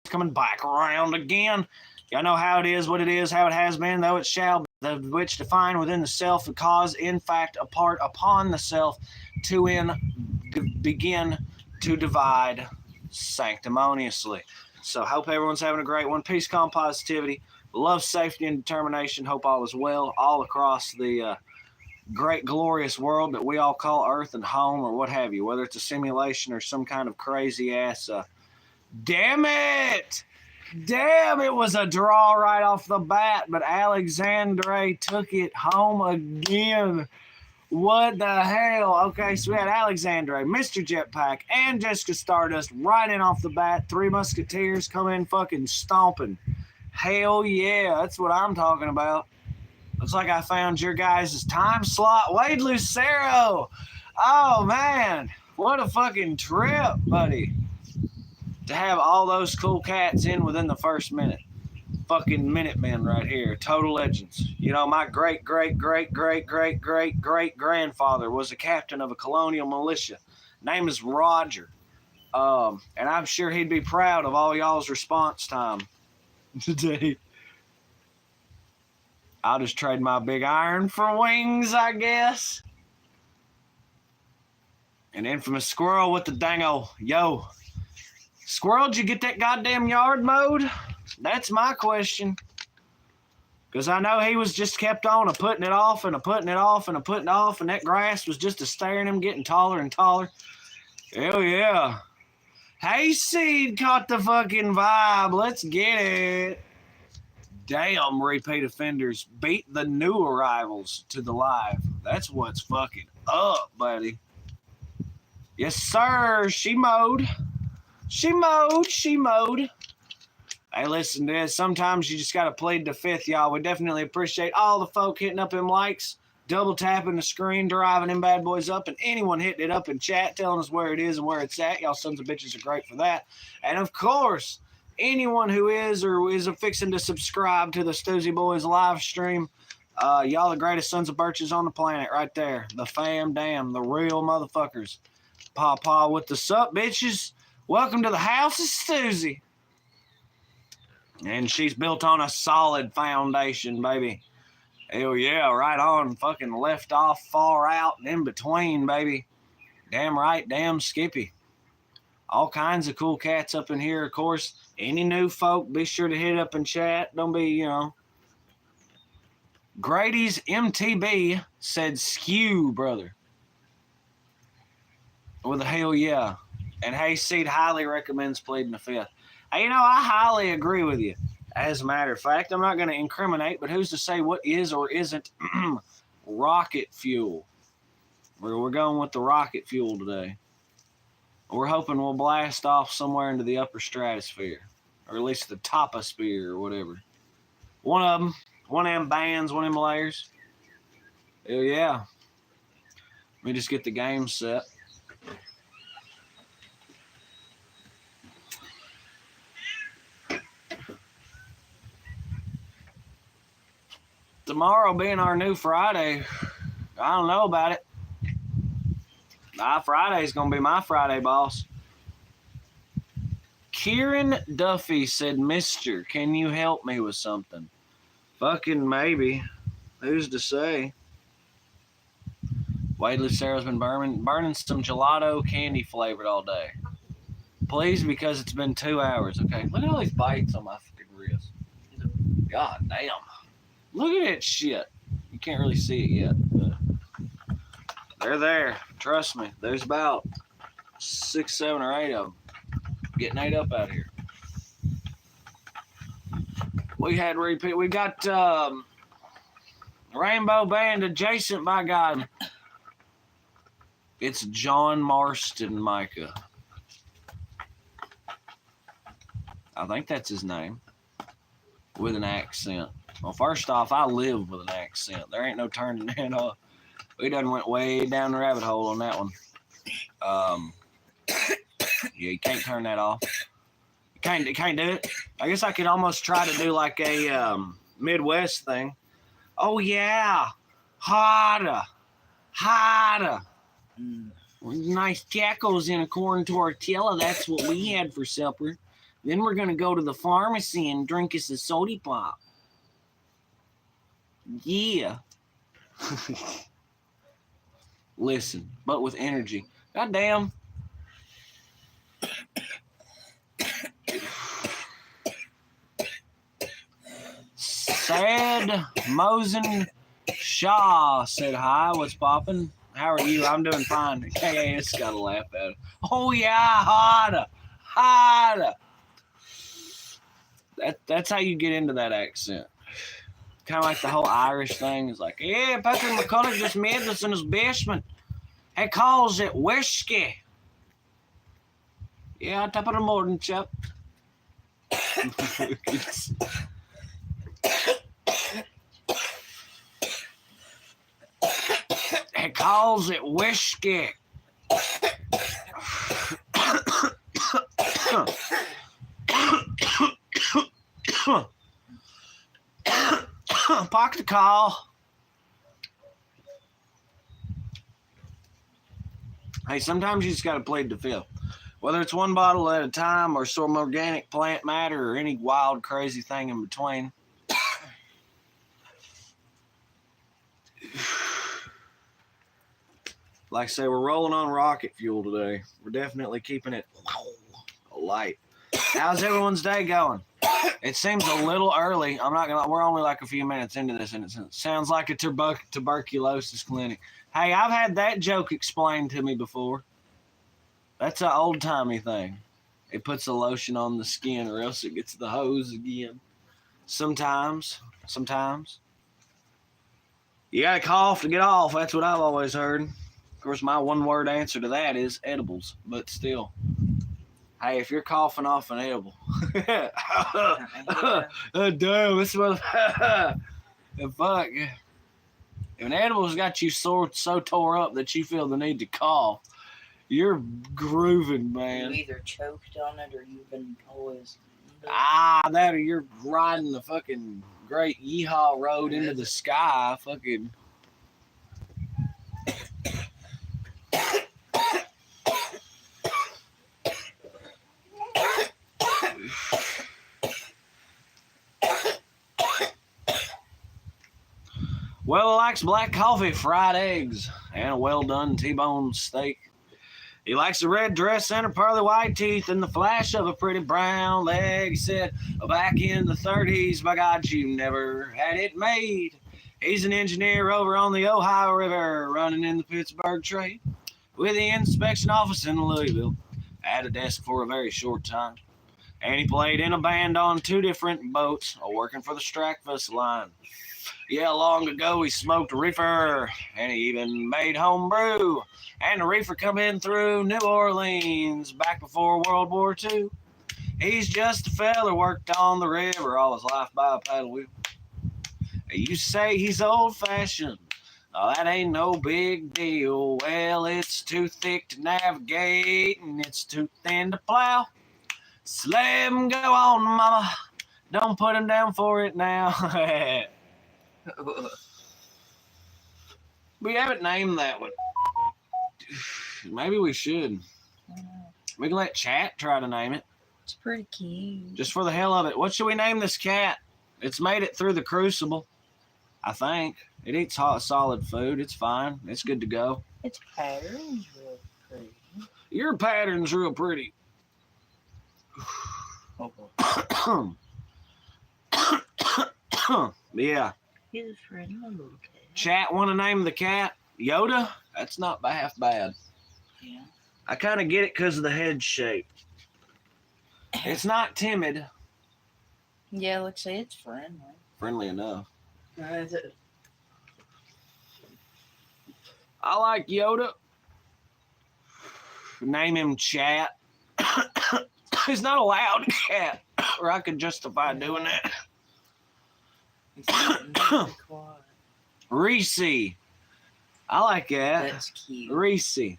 coming back around again. Y'all know how it is, what it is, how it has been, though it shall be, the which define within the self, and cause, in fact, apart upon the self, to begin to divide sanctimoniously. So hope everyone's having a great one. Peace, calm, positivity, love, safety, and determination. Hope all is well all across the great, glorious world that we all call Earth and home, or what have you, whether it's a simulation or some kind of crazy-ass... Damn it! Damn, it was a draw right off the bat, but Alexandre took it home again. What the hell? Okay, so we had Alexandre, Mr. Jetpack, and Jessica Stardust right in off the bat. Three Musketeers come in fucking stomping. Hell yeah, that's what I'm talking about. Looks like I found your guys' time slot. Wade Lucero. Oh, man. What a fucking trip, buddy. To have all those cool cats in within the first minute. Fucking Minutemen right here. Total legends. You know, my great-great-great-great-great-great-great-grandfather was a captain of a colonial militia. Name is Roger. And I'm sure he'd be proud of all y'all's response time today. I'll just trade my big iron for wings, I guess. An infamous squirrel with the dango. Yo. Squirrel, did you get that goddamn yard mowed? That's my question. Because I know he was just kept on putting it off and putting it off and putting it off, and that grass was just staring him, getting taller and taller. Hell yeah. Hayseed caught the fucking vibe. Let's get it. Damn, repeat offenders beat the new arrivals to the live. That's what's fucking up, buddy. Yes, sir. She mowed. She mowed. Hey, listen to this. Sometimes you just got to plead the fifth, y'all. We definitely appreciate all the folk hitting up them likes, double tapping the screen, driving them bad boys up, and anyone hitting it up in chat, telling us where it is and where it's at. Y'all sons of bitches are great for that. And, of course, anyone who is or is fixing to subscribe to the Stoosey Boys live stream, y'all the greatest sons of birches on the planet right there. The fam damn, the real motherfuckers. Pawpaw with the sup, bitches. Welcome to the house of Stoosey. And she's built on a solid foundation, baby. Hell yeah, right on. Fucking left off, far out, and in between, baby. Damn right, damn Skippy. All kinds of cool cats up in here, of course. Any new folk, be sure to hit up and chat. Don't be, you know. Grady's MTB said skew, brother. With a hell yeah. And Hayseed highly recommends pleading the fifth. Hey, you know, I highly agree with you. As a matter of fact, I'm not going to incriminate, but who's to say what is or isn't rocket fuel? We're going with the rocket fuel today. We're hoping we'll blast off somewhere into the upper stratosphere, or at least the toposphere or whatever. One of them, one of them bands, one of them layers. Hell yeah. Let me just get the game set. Tomorrow being our new Friday, I don't know about it. Friday's going to be my Friday, boss. Kieran Duffy said, Mister, can you help me with something? Fucking maybe. Who's to say? Wade Lucero's been burning some gelato candy flavored all day. Please, because it's been 2 hours. Okay, look at all these bites on my fucking wrist. God damn. Look at that shit. You can't really see it yet, but they're there. Trust me. There's about 6, 7, or 8 of them. Getting ate up out here. We had repeat. We got Rainbow Band adjacent, by God. It's John Marston, Micah. I think that's his name. With an accent. Well, first off, I live with an accent. There ain't no turning that off. We done went way down the rabbit hole on that one. Yeah, you can't turn that off. You can't do it. I guess I could almost try to do like a Midwest thing. Oh, yeah. Harder. Nice tacos in a corn tortilla. That's what we had for supper. Then we're going to go to the pharmacy and drink us a soda pop. Yeah. Listen, but with energy. Goddamn. Sad Mosen Shaw said hi. What's poppin'? How are you? I'm doing fine. KAS got to laugh at it. Oh yeah, harder. That's how you get into that accent. Kind of like the whole Irish thing is like, yeah, Patrick McCullough just made this in his basement. He calls it whiskey. Yeah, top of the morning, chap. He calls it whiskey. Park the car. Hey, sometimes you just got to plead the fifth. Whether it's one bottle at a time or some organic plant matter or any wild, crazy thing in between. Like I say, we're rolling on rocket fuel today. We're definitely keeping it light. How's everyone's day going? It seems a little early. I'm not gonna. We're only like a few minutes into this, and it sounds like a tuberculosis clinic. Hey, I've had that joke explained to me before. That's an old-timey thing. It puts the lotion on the skin, or else it gets the hose again. Sometimes. You gotta cough to get off. That's what I've always heard. Of course, my one-word answer to that is edibles, but still. Hey, if you're coughing off an edible, damn, this was fuck. If an edible's got you so tore up that you feel the need to cough, you're grooving, man. You either choked on it or you've been poisoned. That or you're riding the fucking great yeehaw road into the sky, fucking. Well, he likes black coffee, fried eggs, and a well-done T-bone steak. He likes a red dress and her pearly white teeth and the flash of a pretty brown leg. He said, back in the 30s, by God, you never had it made. He's an engineer over on the Ohio River, running in the Pittsburgh trade with the inspection office in Louisville. At a desk for a very short time. And he played in a band on 2 different boats, working for the Strackvus line. Yeah, long ago he smoked reefer, and he even made home brew. And the reefer come in through New Orleans back before World War II. He's just a fella worked on the river all his life by a paddle wheel. You say he's old-fashioned. Oh, that ain't no big deal. Well, it's too thick to navigate, and it's too thin to plow. So let him go on, mama. Don't put him down for it now. We haven't named that one. Maybe we should. We can let chat try to name it. It's pretty cute. Just for the hell of it. What should we name this cat? It's made it through the crucible, I think. It eats hot, solid food. It's fine. It's good to go. Its pattern's real pretty. Your pattern's real pretty. Yeah. He's a friendly little cat. Chat want to name the cat Yoda? That's not half bad. Yeah. I kind of get it because of the head shape. It's not timid. Yeah, let's say it's friendly. Friendly enough. Is it? I like Yoda. Name him Chat. He's not a loud cat, or I could justify doing that. Reese. I like that. That's cute. Reese.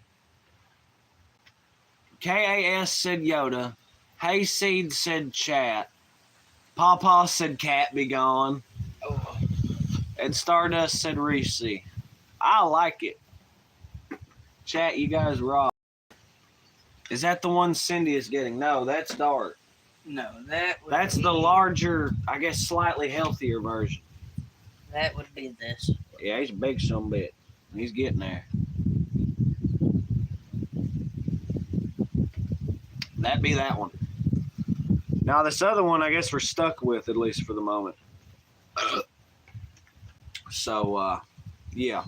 KAS said Yoda. Hayseed said Chat. Pawpaw said Cat be gone. Oh. And Stardust said Reese. I like it. Chat, you guys rock. Is that the one Cindy is getting? No, that's Dart. No, that would That's be, the larger, I guess, slightly healthier version. That would be this. Yeah, he's a big son of a bit. He's getting there. That'd be that one. Now this other one, I guess we're stuck with, at least for the moment. So, yeah.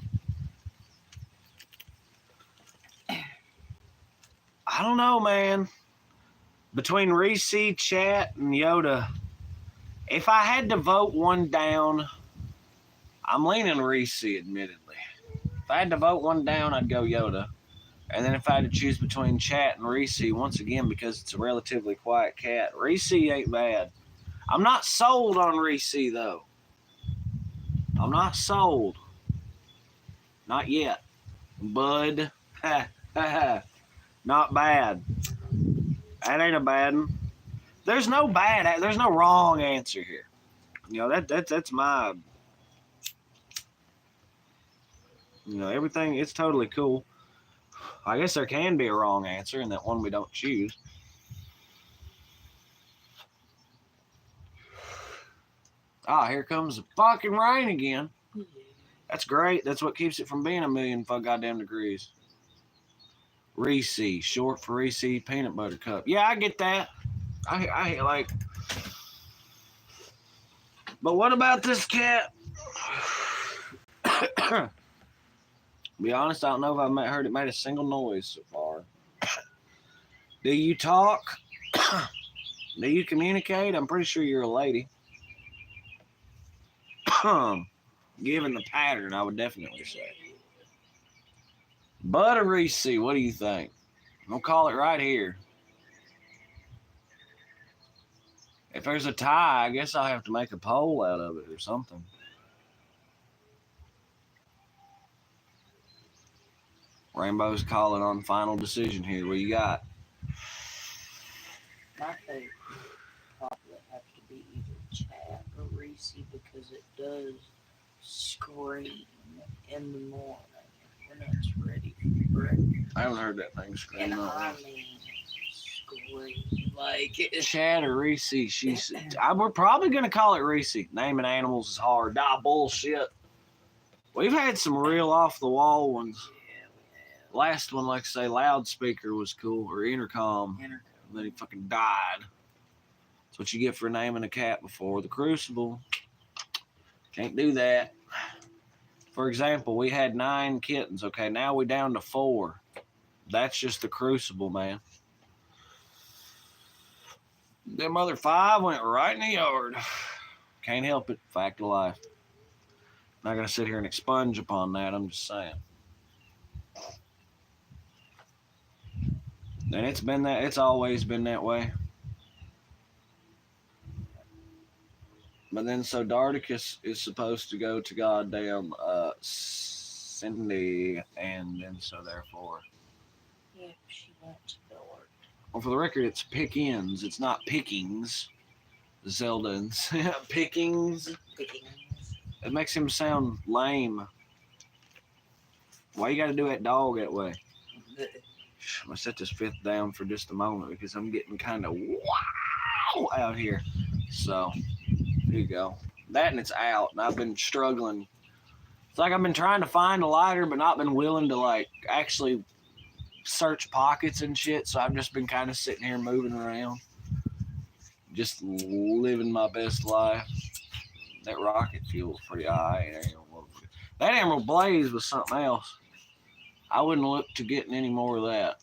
I don't know, man. Between Reese, Chat, and Yoda, if I had to vote one down, I'm leaning Reese, admittedly. If I had to vote one down, I'd go Yoda. And then if I had to choose between Chat and Reese, once again, because it's a relatively quiet cat, Reese ain't bad. I'm not sold on Reese, though. I'm not sold. Not yet. Bud. Not bad. That ain't a bad one. There's no wrong answer here. You know, that's my, everything, it's totally cool. I guess there can be a wrong answer, and that one we don't choose. Ah, here comes the fucking rain again. That's great. That's what keeps it from being 1,000,000 goddamn degrees. Reese, short for Reese peanut butter cup. Yeah, I get that. I like. But what about this cat? Be honest, I don't know if I've heard it made a single noise so far. Do you talk? Do you communicate? I'm pretty sure you're a lady. Given the pattern, I would definitely say. Bud or Reese, what do you think? I'm going to call it right here. If there's a tie, I guess I'll have to make a poll out of it or something. Rainbow's calling on final decision here. What you got? My favorite probably have to be either Chat or Reese because it does scream in the morning when it's ready for breakfast. I haven't heard that thing scream. And I mean, scream like it. Chat or Reese? We're probably gonna call it Reese. Naming animals is hard. Bullshit. We've had some real off the wall ones. Yeah, we have. Last one, like say, loudspeaker was cool, or intercom. And then he fucking died. That's what you get for naming a cat before the Crucible. Can't do that. For example, we had 9 kittens. Okay, now we down to 4. That's just the Crucible, man. Them other 5 went right in the yard. Can't help it. Fact of life. Not gonna sit here and expunge upon that. I'm just saying. And it's been that. It's always been that way. But then, so Dardicus is supposed to go to goddamn Cindy, and then so therefore. Yeah, she wants to go work. Well, for the record, it's Pickens. It's not Pickings. Zeldans. Pickings. It makes him sound lame. Why you gotta do that dog that way? I'm gonna set this 5th down for just a moment because I'm getting kind of wow out here. So, there you go. That and it's out, and I've been struggling. It's like I've been trying to find a lighter, but not been willing to like actually search pockets and shit. So I've just been kind of sitting here moving around, just living my best life. That rocket fuel's pretty high. That Emerald Blaze was something else. I wouldn't look to getting any more of that.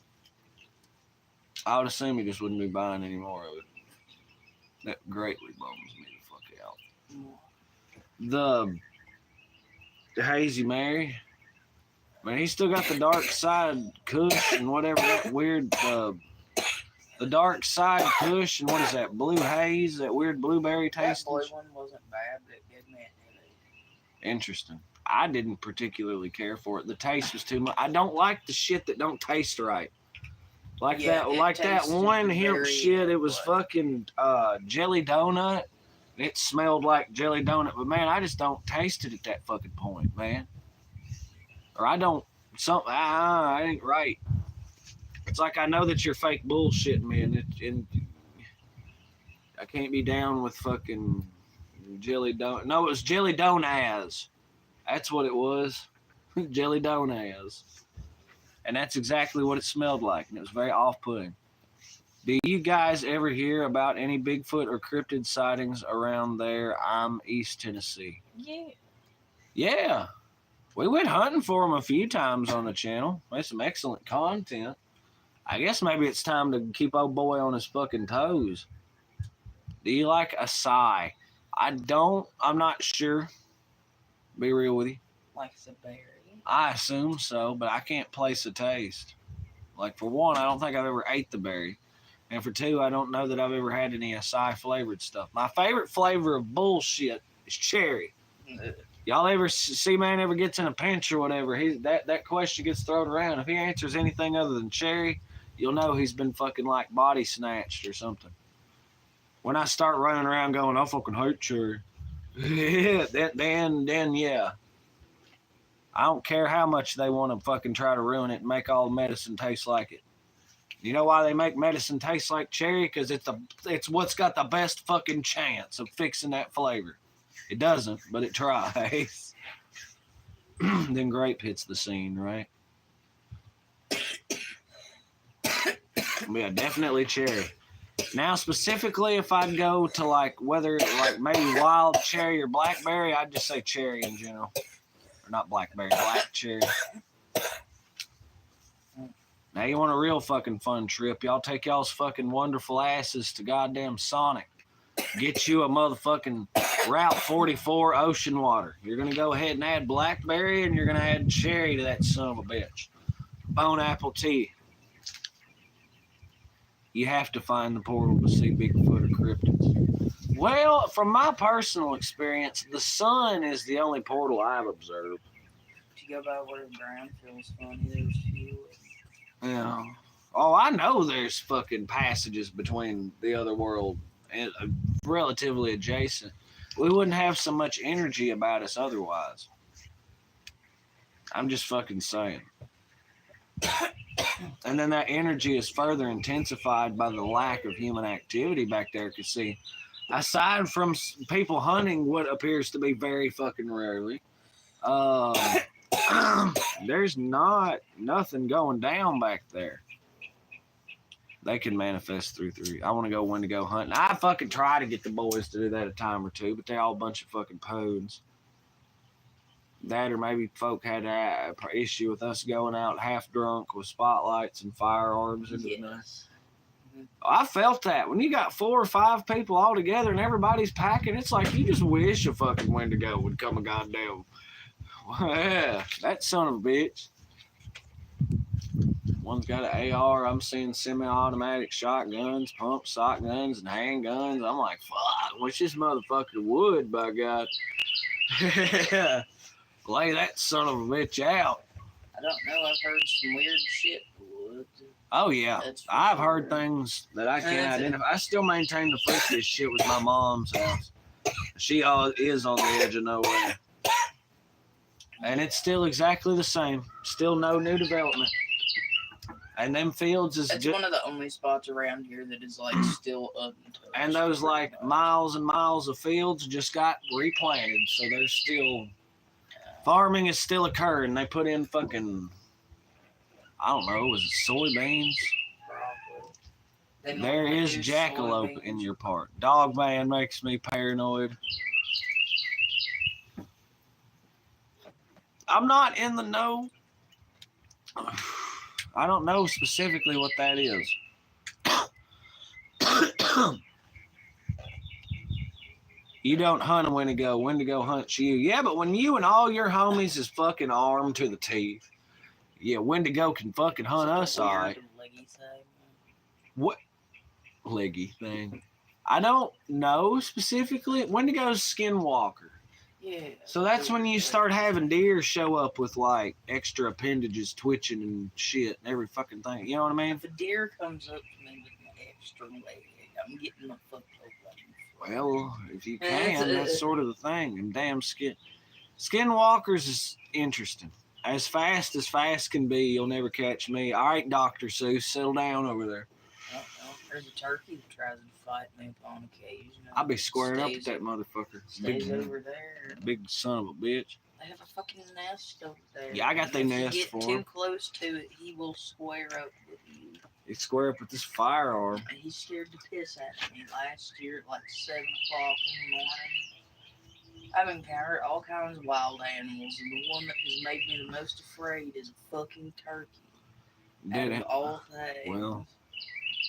I would assume he just wouldn't be buying any more of it. That greatly bums me the fuck out. The Hazy Mary. Man, he's still got the dark side Kush and whatever that weird, the dark side Kush and what is that, blue haze, that weird blueberry taste. That boy one wasn't bad, but it gave me a headache. Interesting. I didn't particularly care for it. The taste was too much. I don't like the shit that don't taste right. Like that one hemp shit. It was fucking jelly donut. It smelled like jelly donut, but man, I just don't taste it at that fucking point, man. Or I don't. Something. I ain't right. It's like I know that you're fake bullshitting me, and I can't be down with fucking jelly don. No, it was jelly donaz. That's what it was. Jelly donaz. And that's exactly what it smelled like, and it was very off-putting. Do you guys ever hear about any Bigfoot or cryptid sightings around there? I'm East Tennessee. Yeah. Yeah. We went hunting for them a few times on the channel. Made some excellent content. I guess maybe it's time to keep old boy on his fucking toes. Do you like acai? I'm not sure. Be real with you. Like the berry. I assume so, but I can't place a taste. Like, for one, I don't think I've ever ate the berry. And for two, I don't know that I've ever had any acai flavored stuff. My favorite flavor of bullshit is cherry. Y'all ever see man ever gets in a pinch or whatever, that question gets thrown around. If he answers anything other than cherry, you'll know he's been fucking like body snatched or something. When I start running around going, I fucking hate cherry. Yeah, then yeah. I don't care how much they want to fucking try to ruin it and make all medicine taste like it. You know why they make medicine taste like cherry? Because it's what's got the best fucking chance of fixing that flavor. It doesn't, but it tries. Then grape hits the scene, right? Yeah, definitely cherry. Now, specifically, if I'd go to like whether like maybe wild cherry or blackberry, I'd just say cherry in general. Or not blackberry, black cherry. Now you want a real fucking fun trip? Y'all take y'all's fucking wonderful asses to goddamn Sonic. Get you a motherfucking Route 44 ocean water. You're gonna go ahead and add blackberry, and you're gonna add cherry to that son of a bitch. Bone apple tea. You have to find the portal to see Bigfoot or cryptids. Well, from my personal experience, the sun is the only portal I've observed. If you go by where the ground feels funny, there's few. Yeah. Oh, I know there's fucking passages between the other world and relatively adjacent. We wouldn't have so much energy about us otherwise. I'm just fucking saying. And then that energy is further intensified by the lack of human activity back there. Because, see, aside from people hunting what appears to be very fucking rarely, there's nothing going down back there. They can manifest through. I want to go Wendigo hunting. I fucking try to get the boys to do that a time or two, but they're all a bunch of fucking poons. That or maybe folk had an issue with us going out half drunk with spotlights and firearms into the night. I felt that. When you got 4 or 5 people all together and everybody's packing, it's like you just wish a fucking Wendigo would come a goddamn. Yeah, that son of a bitch. One's got an AR. I'm seeing semi-automatic shotguns, pump shotguns, and handguns. I'm like, fuck, wish this motherfucker would, by God. Lay that son of a bitch out. I don't know. I've heard some weird shit. Oh, yeah. I've heard things that I can't identify. I still maintain the freakiest shit was my mom's house. She is on the edge of nowhere. And it's still exactly the same. Still no new development. And them fields is just one of the only spots around here that is like still untouched. And those like miles and miles of fields just got replanted, so there's still farming is still occurring. They put in fucking, I don't know, was it soybeans? There is jackalope in your part. Dog man makes me paranoid. I'm not in the know. I don't know specifically what that is. You don't hunt a Wendigo. Wendigo hunts you. Yeah, but when you and all your homies is fucking armed to the teeth, yeah, Wendigo can fucking hunt us, all right. What leggy thing? I don't know specifically. Wendigo's skinwalker. Yeah. So that's when you start having deer show up with like extra appendages twitching and shit and every fucking thing. You know what I mean? If a deer comes up to me with an extra leg, I'm getting my fucked up. Well, if you can, that's sort of the thing. And damn skinwalkers is interesting. As fast can be, you'll never catch me. All right, Dr. Seuss, settle down over there. There's a turkey that tries to fight me upon occasion. I'll be squaring up with that motherfucker. Stays over there. Big son of a bitch. They have a fucking nest over there. Yeah, I got their nest If for you get him. too close to it, he will square up with you. He square up with this firearm. And he's scared to piss at me. Last year at like 7 o'clock in the morning, I've encountered all kinds of wild animals, and the one that has made me the most afraid is a fucking turkey. Did Out it? of all things. Well,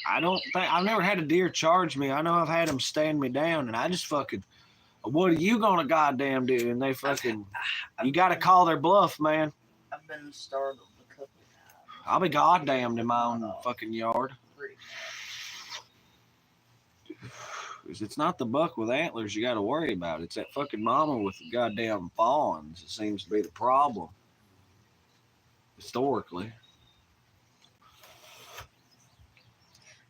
I don't think I've never had a deer charge me. I know I've had them stand me down, and I just fucking. What are you gonna goddamn do? And they fucking. You gotta call their bluff, man. I've been startled a couple of times. I'll be goddamned in my own fucking yard. Pretty much. It's not the buck with antlers you got to worry about. It's that fucking mama with the goddamn fawns. It seems to be the problem. Historically.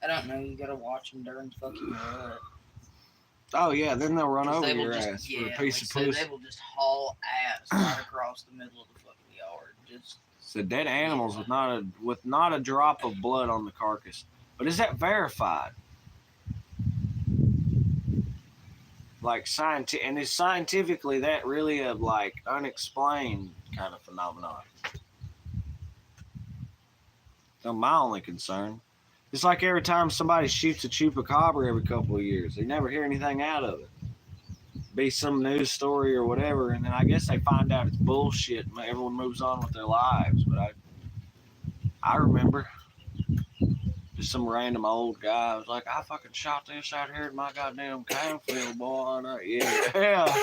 I don't know. You gotta watch them during fucking rut. Oh yeah, then they'll run over They will your just, ass yeah, for a piece like of I said, pussy. they will just haul ass right across the middle of the fucking yard. Just So dead animals with not a drop of blood on the carcass. But is that verified? Like and is scientifically that really a like unexplained kind of phenomenon? That's my only concern. It's like every time somebody shoots a chupacabra every couple of years, they never hear anything out of it. Be some news story or whatever, and then I guess they find out it's bullshit and everyone moves on with their lives. But I remember just some random old guy was like, I fucking shot this out here in my goddamn cornfield, boy. Yeah.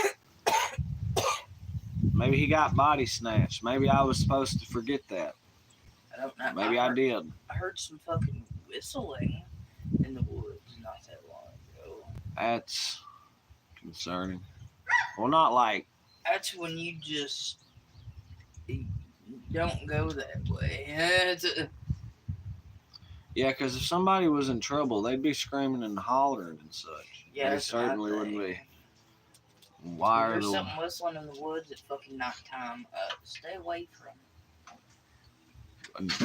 Maybe he got body snatched. Maybe I was supposed to forget that. I don't know. Maybe I did. I heard some fucking whistling in the woods not that long ago. That's concerning. Well, not like. That's when you just don't go that way. Yeah, because if somebody was in trouble, they'd be screaming and hollering and such. Yeah, they certainly wouldn't be. Why are there's the something whistling in the woods at fucking nighttime? Stay away from it.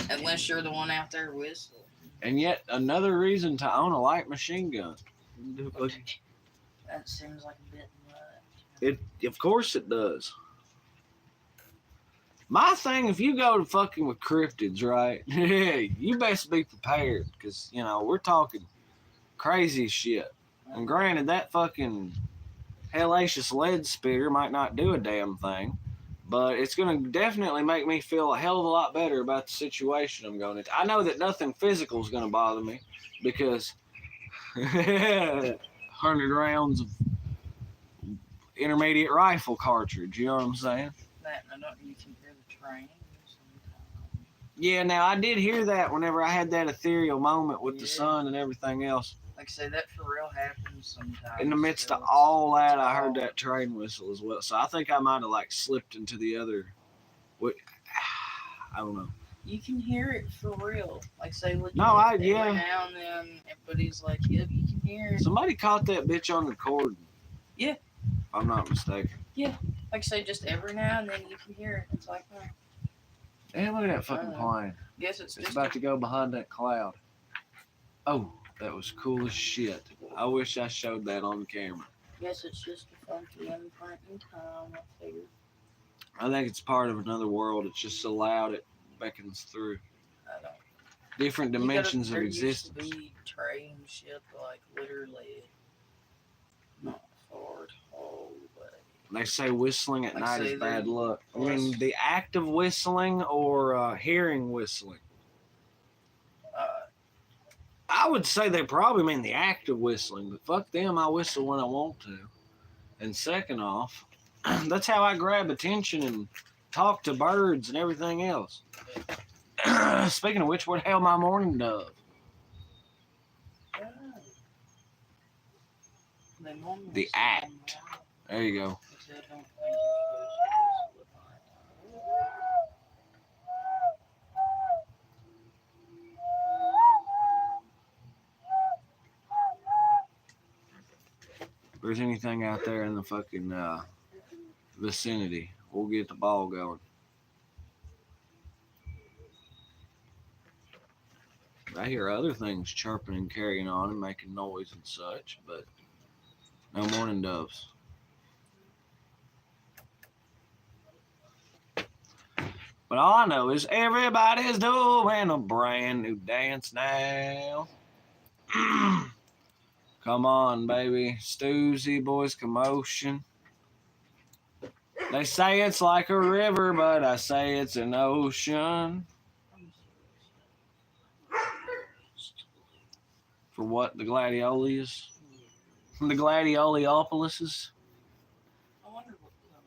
Unless you're the one out there whistling. And yet another reason to own a light machine gun. That seems like a bit much. Of course it does. My thing, if you go to fucking with cryptids, right? You best be prepared, because we're talking crazy shit. And granted, that fucking hellacious lead spitter might not do a damn thing, but it's going to definitely make me feel a hell of a lot better about the situation I'm going into. I know that nothing physical is going to bother me because 100 rounds of intermediate rifle cartridge, you know what I'm saying? That, I don't, you can hear the train sometimes. Yeah, now I did hear that whenever I had that ethereal moment with the sun and everything else. Like I say, that for real happens sometimes. In the midst of all that, I heard that train whistle as well. So I think I might have slipped into the other. I don't know. You can hear it for real. Like say, look. No, every now and then, everybody's like, "Yep, you can hear it." Somebody caught that bitch on record. Yeah. If I'm not mistaken. Yeah. Like say, just every now and then you can hear it. It's like, Damn, look at that fucking plane. Guess it's about to go behind that cloud. Oh, that was cool as shit. I wish I showed that on camera. Guess it's just a funky imprint in time, I figured. I think it's part of another world. It's just so loud it beckons through. I don't. Different dimensions of there existence. Used to be train ship, literally not far at all, but They say whistling at night is bad luck. I mean, Plus- the act of whistling or hearing whistling? I would say they probably mean the act of whistling, but fuck them, I whistle when I want to. And second off, that's how I grab attention and talk to birds and everything else. Speaking of which, what the hell my morning dove? The act. There you go. If there's anything out there in the fucking vicinity, we'll get the ball going. I hear other things chirping and carrying on and making noise and such, but no mourning doves. But all I know is everybody's doing a brand new dance now. Come on, baby. Stoosey Boys commotion. They say it's like a river, but I say it's an ocean. For what? The gladiolias? The gladioliopolises? I wonder what color.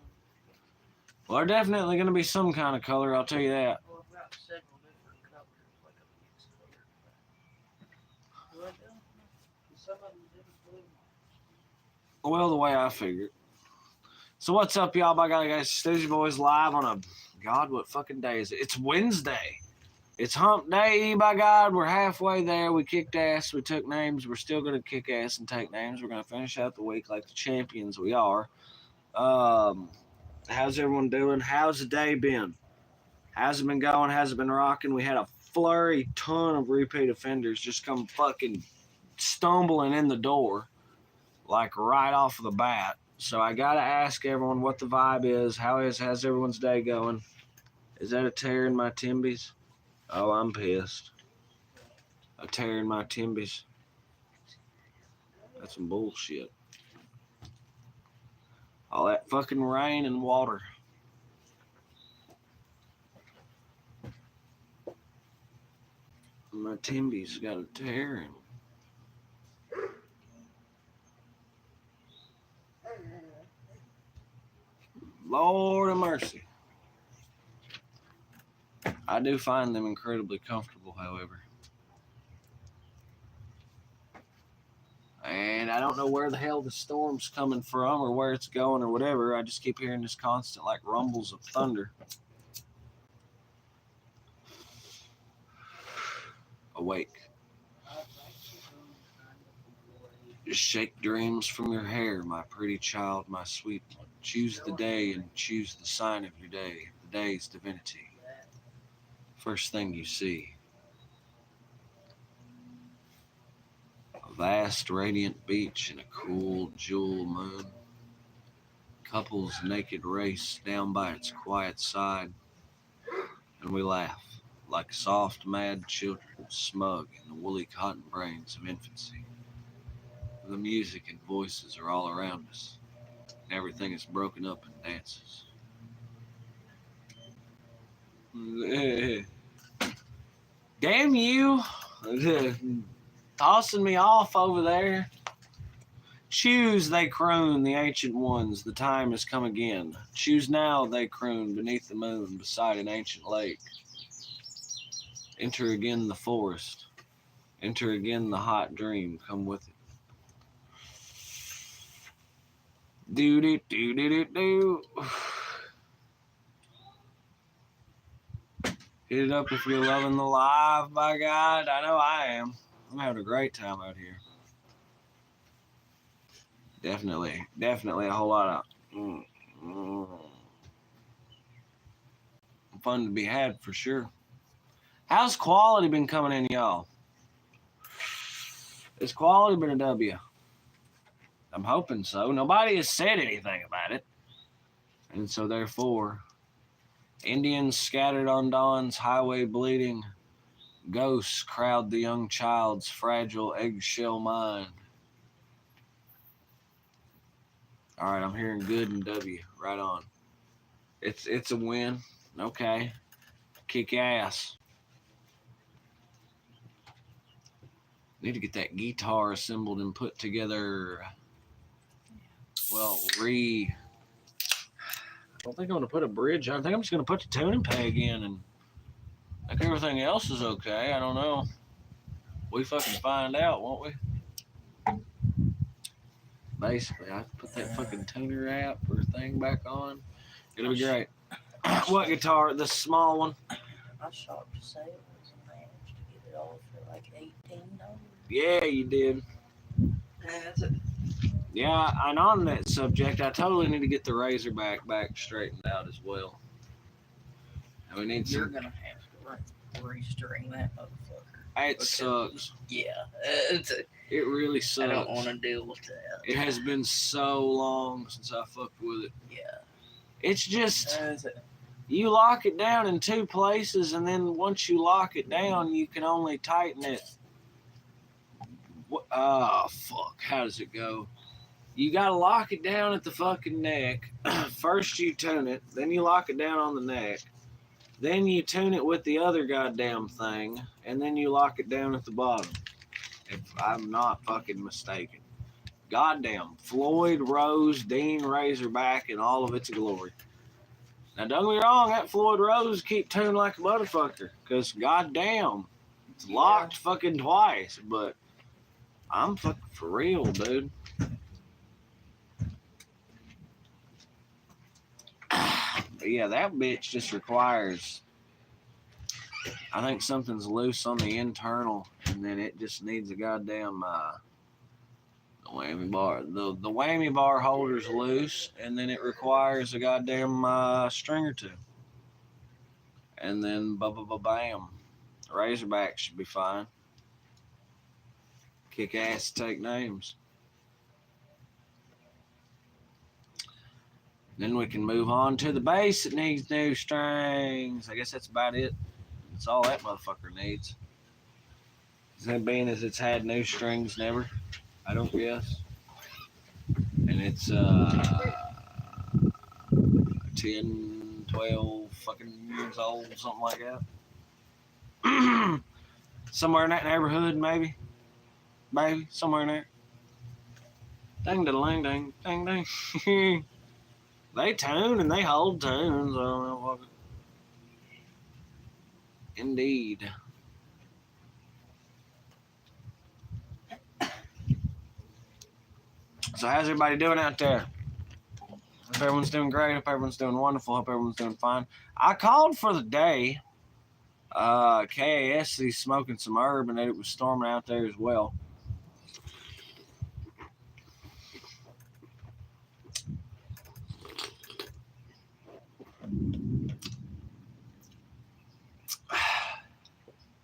Well, they're definitely going to be some kind of color, I'll tell you that. Well, I've got several different colors, like a mixed color. Do I do? Some of them didn't blue. Well, the way I figured. So what's up, y'all? By God, guys, Stoosey Boys live on a... God, what fucking day is it? It's Wednesday. It's hump day, by God. We're halfway there. We kicked ass. We took names. We're still going to kick ass and take names. We're going to finish out the week like the champions we are. How's everyone doing? How's the day been? How's it been going? How's it been rocking? We had a flurry ton of repeat offenders just come fucking stumbling in the door, like right off of the bat. So I got to ask everyone what the vibe is. How's everyone's day going? Is that a tear in my timbies? Oh, I'm pissed. A tear in my timbies. That's some bullshit. All that fucking rain and water. My timbies got a tear in them. Lord of mercy. I do find them incredibly comfortable, however. And I don't know where the hell the storm's coming from or where it's going or whatever. I just keep hearing this constant like rumbles of thunder. Awake. Just shake dreams from your hair, my pretty child, my sweet one. Choose the day and choose the sign of your day, the day's divinity. First thing you see. A vast radiant beach and a cool jewel moon. Couples naked race down by its quiet side. And we laugh like soft mad children smug in the woolly cotton brains of infancy. The music and voices are all around us, and everything is broken up in dances. Damn you! Tossing me off over there. Choose, they croon, the ancient ones, the time has come again. Choose now, they croon, beneath the moon, beside an ancient lake. Enter again the forest. Enter again the hot dream, come with it. Do. Hit it up if you're loving the live, by God. I know I am. I'm having a great time out here. Definitely a whole lot of fun to be had for sure. How's quality been coming in, y'all? Has quality been a W? I'm hoping so. Nobody has said anything about it. And so therefore, Indians scattered on dawn's highway bleeding. Ghosts crowd the young child's fragile eggshell mind. All right, I'm hearing good and W. Right on. It's a win. Okay. Kick ass. Need to get that guitar assembled and put together. Well, I don't think I'm going to put a bridge on. I think I'm just going to put the tuning peg in and I think everything else is okay. I don't know. We fucking find out, won't we? Basically, I have to put that fucking tuner app or thing back on. It'll be great. What guitar? The small one? I shocked to say it was a managed to get it all for like $18. Yeah, you did. That's it. Yeah, and on that subject, I totally need to get the Razorback back straightened out as well. And we need You're some. gonna have to restring that motherfucker. It sucks. Yeah, It really I sucks. don't want to deal with that. It has been so long since I fucked with it. Yeah. It's just you lock it down in two places, and then once you lock it down, you can only tighten it. Oh fuck! How does it go? You gotta lock it down at the fucking neck. First you tune it, then you lock it down on the neck. Then you tune it with the other goddamn thing, and then you lock it down at the bottom. If I'm not fucking mistaken. Goddamn. Floyd, Rose, Dean, Razorback, and all of its glory. Now, don't get me wrong, that Floyd Rose keep tuning like a motherfucker. Because, goddamn, it's locked fucking twice. But I'm fucking for real, dude. But yeah, that bitch just requires... I think something's loose on the internal, and then it just needs a goddamn the whammy bar. The whammy bar holder's loose, and then it requires a goddamn string or two. And then bam. Razorback should be fine. Kick ass, take names. Then we can move on to the bass. It needs new strings. I guess that's about it. That's all that motherfucker needs. That being as it's had new strings never, I don't guess. And it's 10, 12 fucking years old, something like that. Somewhere in that neighborhood, maybe. Maybe, somewhere in there. Ding, ding, ding, ding, ding. They tune and they hold tunes. Indeed. So how's everybody doing out there? Hope everyone's doing great. Hope everyone's doing wonderful. Hope everyone's doing fine. I called for the day. KAS, he's smoking some herb, and that it was storming out there as well.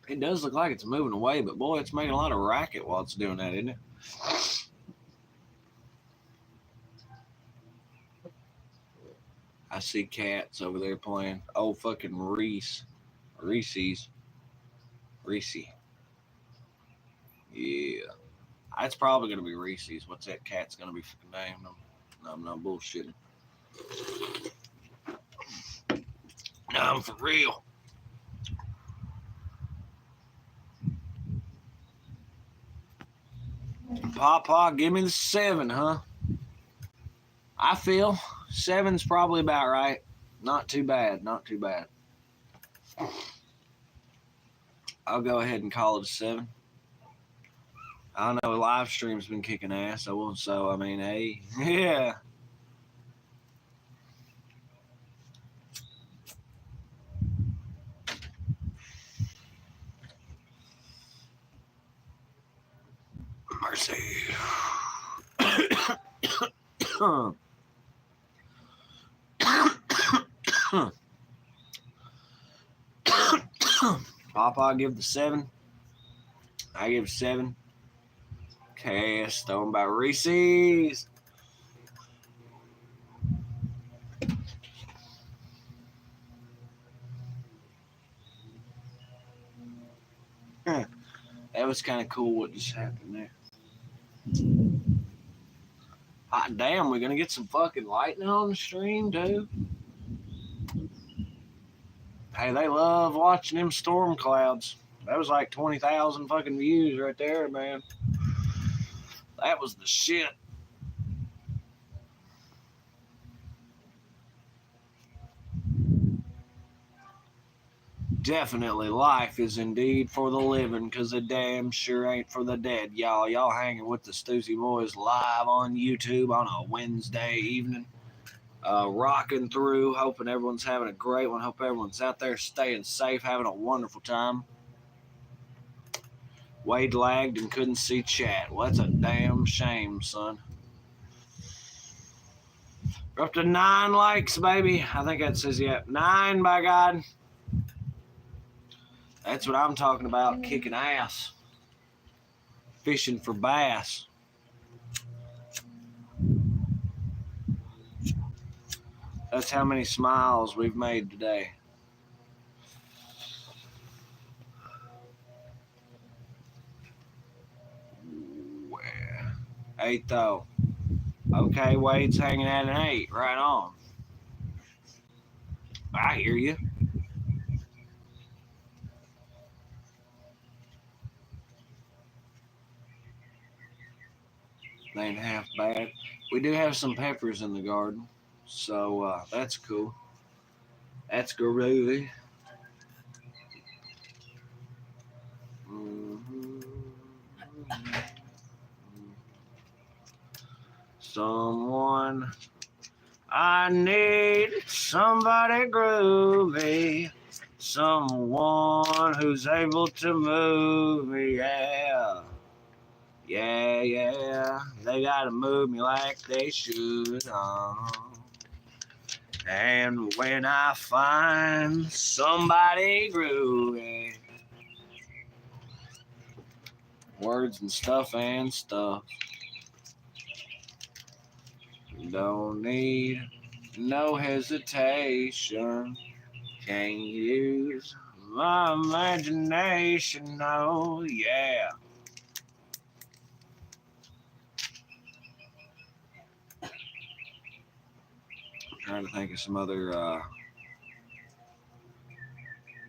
It does look like it's moving away, but boy, it's making a lot of racket while it's doing that, isn't it? I see cats over there playing. Oh, fucking Reese's. Reese. Yeah. That's probably going to be Reese's. What's that cat's going to be fucking named? No, I'm not bullshitting. No, I'm for real. Papa, give me the 7, huh? I feel 7's probably about right. Not too bad. Not too bad. I'll go ahead and call it a 7. I know live stream's been kicking ass. So I mean, hey, yeah. Mercy. Papa give the 7. I give 7. KS throwing by Reese's. That was kind of cool what just happened there. Hot damn, we're gonna get some fucking lightning on the stream, dude. Hey, they love watching them storm clouds. That was like 20,000 fucking views right there, man. That was the shit. Definitely life is indeed for the living, because it damn sure ain't for the dead, y'all. Y'all hanging with the Stoosey Boys live on YouTube on a Wednesday evening. Rocking through, hoping everyone's having a great one. Hope everyone's out there staying safe, having a wonderful time. Wade lagged and couldn't see chat. Well, that's a damn shame, son. We're up to 9 likes, baby. I think that says, yeah, 9 by God. That's what I'm talking about, kicking ass. Fishing for bass. That's how many smiles we've made today. Eight though. Okay, Wade's hanging at an 8. Right on. I hear you. They ain't half bad. We do have some peppers in the garden, so that's cool. That's groovy. Mm-hmm. Someone, I need somebody groovy, someone who's able to move me, yeah. Yeah, yeah, they gotta move me like they should. And when I find somebody groovy, words and stuff, don't need no hesitation. Can't use my imagination, oh yeah. I'm trying to think of some other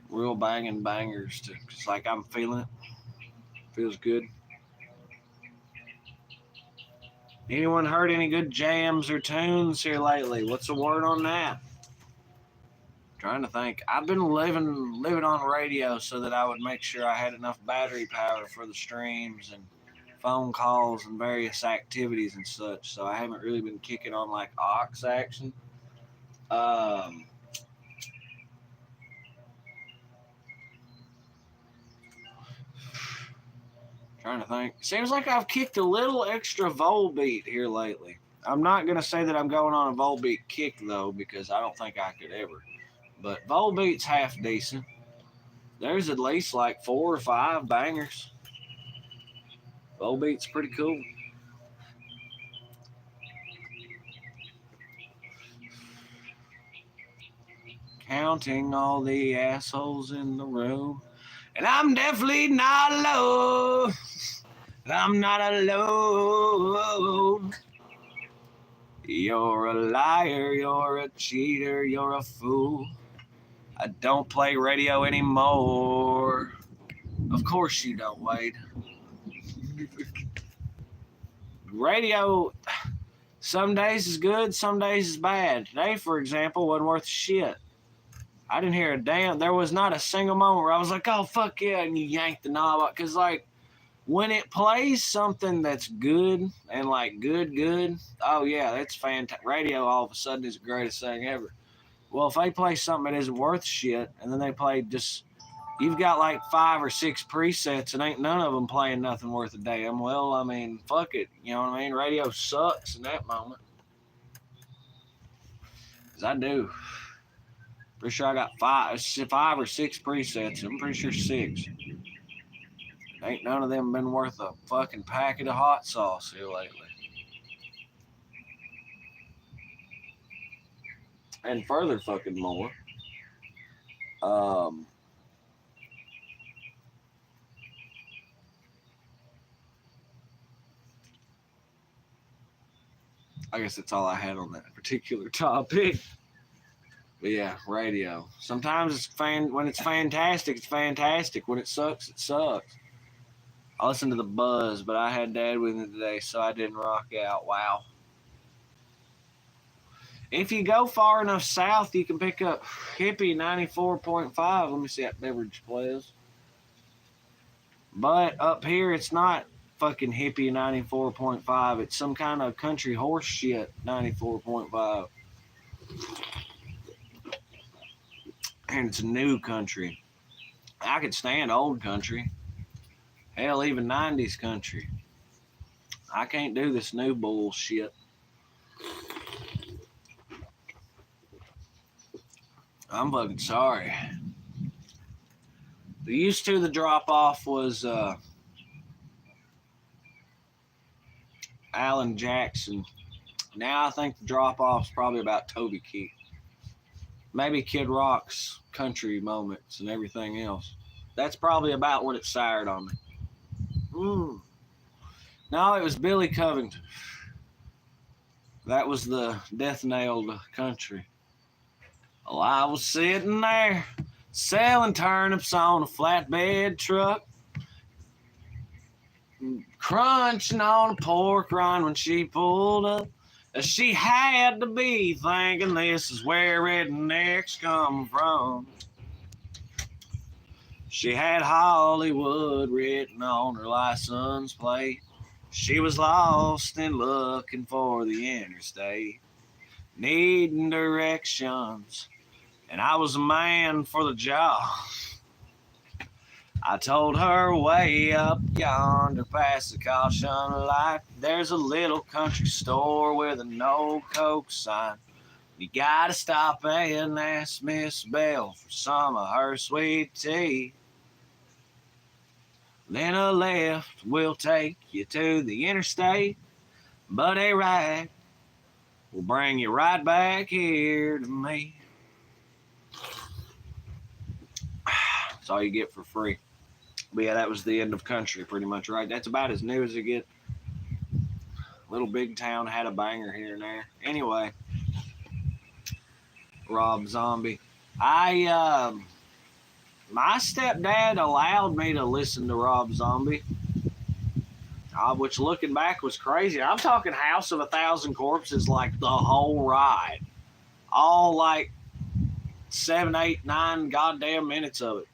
real banging bangers to, cause like I'm feeling it. Feels good. Anyone heard any good jams or tunes here lately? What's the word on that? Trying to think. I've been living on radio so that I would make sure I had enough battery power for the streams and phone calls and various activities and such. So I haven't really been kicking on like aux action. Um, Trying to think. Seems like I've kicked a little extra Volbeat here lately. I'm not gonna say that I'm going on a Volbeat kick though, because I don't think I could ever. But Volbeat's half decent. There's at least like 4 or 5 bangers. Volbeat's pretty cool. Counting all the assholes in the room. And I'm definitely not alone. I'm not alone. You're a liar, you're a cheater, you're a fool. I don't play radio anymore. Of course you don't, Wade. Radio, some days is good, some days is bad. Today, for example, wasn't worth shit. I didn't hear a damn. There was not a single moment where I was like, "Oh fuck yeah!" and you yank the knob out. Cause like when it plays something that's good and like good, oh yeah, that's fantastic. Radio all of a sudden is the greatest thing ever. Well, if they play something that isn't worth shit, and then they play just, you've got like 5 or 6 presets, and ain't none of them playing nothing worth a damn. Well, I mean, fuck it. You know what I mean? Radio sucks in that moment. Cause I do. Pretty sure I got 5 or 6 presets. I'm pretty sure 6. Ain't none of them been worth a fucking packet of hot sauce here lately. And further fucking more. Um, I guess that's all I had on that particular topic. But yeah, radio. Sometimes when it's fantastic, it's fantastic. When it sucks, it sucks. I listened to the Buzz, but I had Dad with me today, so I didn't rock out. Wow. If you go far enough south, you can pick up Hippie 94.5. Let me see that beverage plays. But up here, it's not fucking Hippie 94.5. It's some kind of country horse shit 94.5. And it's new country. I could stand old country. Hell, even 90s country. I can't do this new bullshit. I'm fucking sorry. The drop off was Alan Jackson. Now I think the drop off's probably about Toby Keith. Maybe Kid Rock's country moments and everything else. That's probably about what it sired on me. No, it was Billy Covington. That was the death nail to country. Well, I was sitting there selling turnips on a flatbed truck, crunching on a pork rind when she pulled up. She had to be thinking this is where rednecks come from. She had Hollywood written on her license plate. She was lost and looking for the interstate, needing directions, and I was a man for the job. I told her way up yonder past the caution light, there's a little country store with a no coke sign. You gotta stop and ask Miss Bell for some of her sweet tea. Then a left will take you to the interstate, but a right will bring you right back here to me. That's all you get for free. But yeah, that was the end of country pretty much, right? That's about as new as it gets. Little Big Town had a banger here and there. Anyway, Rob Zombie. My stepdad allowed me to listen to Rob Zombie, which looking back was crazy. I'm talking House of a Thousand Corpses, like the whole ride. All like 7, 8, 9 goddamn minutes of it.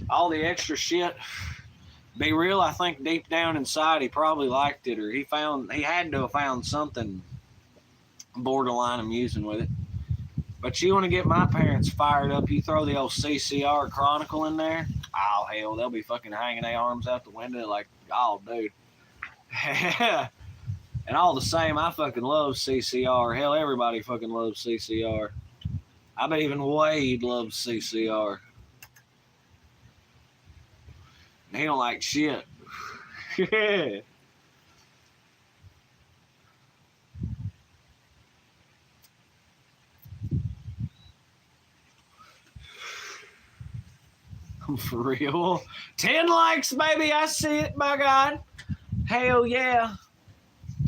All the extra shit. Be real, I think deep down inside he probably liked it, or he had to have found something borderline amusing with it. But you want to get my parents fired up, you throw the old CCR Chronicle in there, oh hell, they'll be fucking hanging their arms out the window like, oh dude. And all the same, I fucking love CCR. Hell, everybody fucking loves CCR. I bet even Wade loves CCR. He don't like shit. Yeah. For real. 10 likes, baby. I see it, by God. Hell yeah.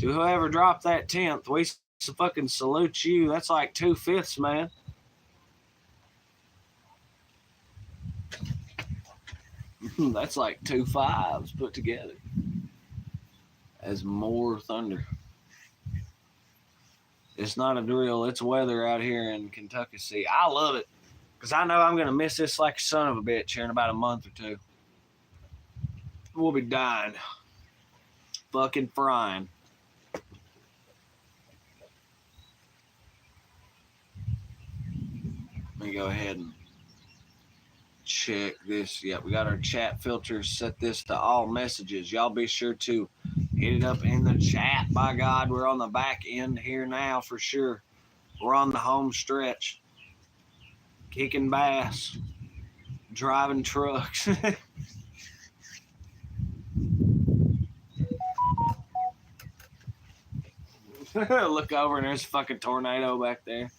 To whoever dropped that 10th, we fucking salute you. That's like 2/5, man. That's like 2 5s put together as more thunder. It's not a drill. It's weather out here in Kentucky. See, I love it because I know I'm going to miss this like a son of a bitch here in about a month or two. We'll be dying. Fucking frying. Let me go ahead and check this. Yeah, we got our chat filters. Set this to all messages. Y'all be sure to hit it up in the chat. By God, we're on the back end here now for sure. We're on the home stretch. Kicking bass. Driving trucks. Look over and there's a fucking tornado back there.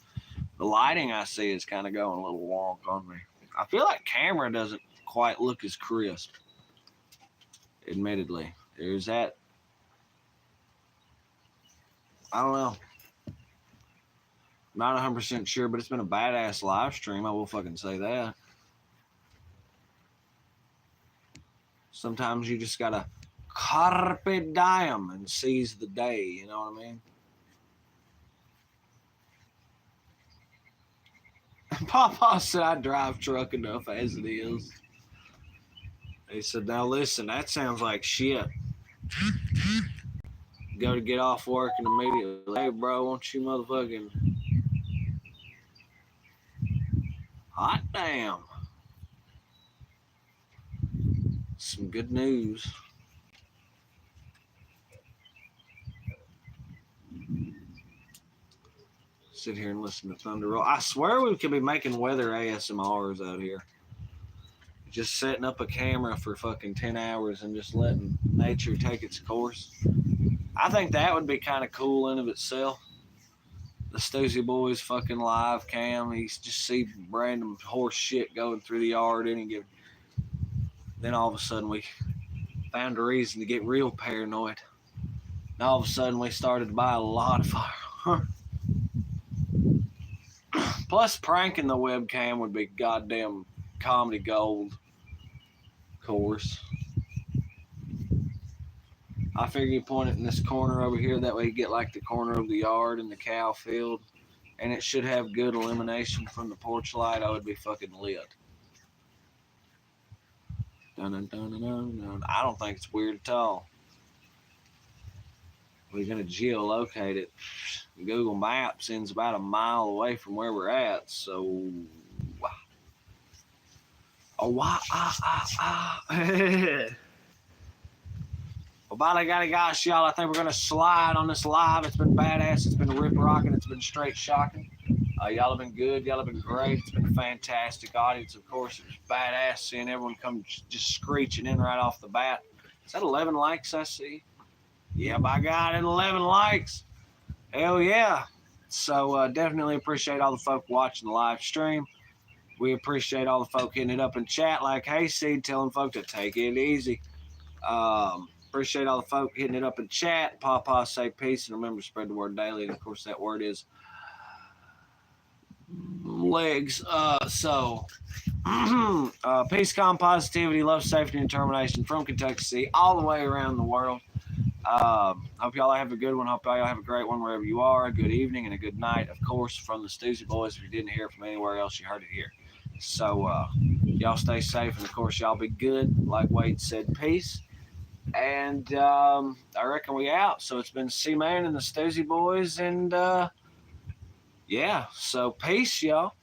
The lighting I see is kind of going a little wonk on me. I feel like camera doesn't quite look as crisp. Admittedly. There's that. I don't know. Not 100% sure, but it's been a badass live stream. I will fucking say that. Sometimes you just gotta carpe diem and seize the day. You know what I mean? Papa said I drive truck enough as it is. He said, now listen, that sounds like shit. Go to get off work and immediately, hey bro, won't you motherfucking hot damn. Some good news. Sit here and listen to thunder roll. I swear we could be making weather ASMRs out here. Just setting up a camera for fucking 10 hours and just letting nature take its course. I think that would be kind of cool in of itself. The Stoosey Boys fucking live cam. You just see random horse shit going through the yard any given. Then all of a sudden we found a reason to get real paranoid. And all of a sudden we started to buy a lot of fire. Plus pranking the webcam would be goddamn comedy gold. Of course. I figure you point it in this corner over here, that way you get like the corner of the yard and the cow field, and it should have good illumination from the porch light. I would be fucking lit. Dun, dun, dun, dun, dun, dun. I don't think it's weird at all. We're gonna geolocate it. Google Maps ends about a mile away from where we're at, so Well, by the gosh, y'all, I think we're gonna slide on this live. It's been badass. It's been rip rocking. It's been straight shocking. Y'all have been good. Y'all have been great. It's been a fantastic audience. Of course, it was badass seeing everyone come just screeching in right off the bat. Is that 11 likes I see? Yeah, by God, it's 11 likes. Hell yeah. So definitely appreciate all the folk watching the live stream. We appreciate all the folk hitting it up in chat like Hayseed, telling folk to take it easy. Appreciate all the folk hitting it up in chat. Papa, say peace, and remember to spread the word daily. And of course, that word is legs. Peace, calm, positivity, love, safety, and determination from Kentucky all the way around the world. Hope y'all have a good one. Hope y'all have a great one wherever you are. A good evening and a good night, of course, from the Stoosey Boys. If you didn't hear it from anywhere else, you heard it here. So y'all stay safe, and of course, y'all be good. Like Wade said, peace. And I reckon we out. So it's been C-Man and the Stoosey Boys, and yeah, so peace, y'all.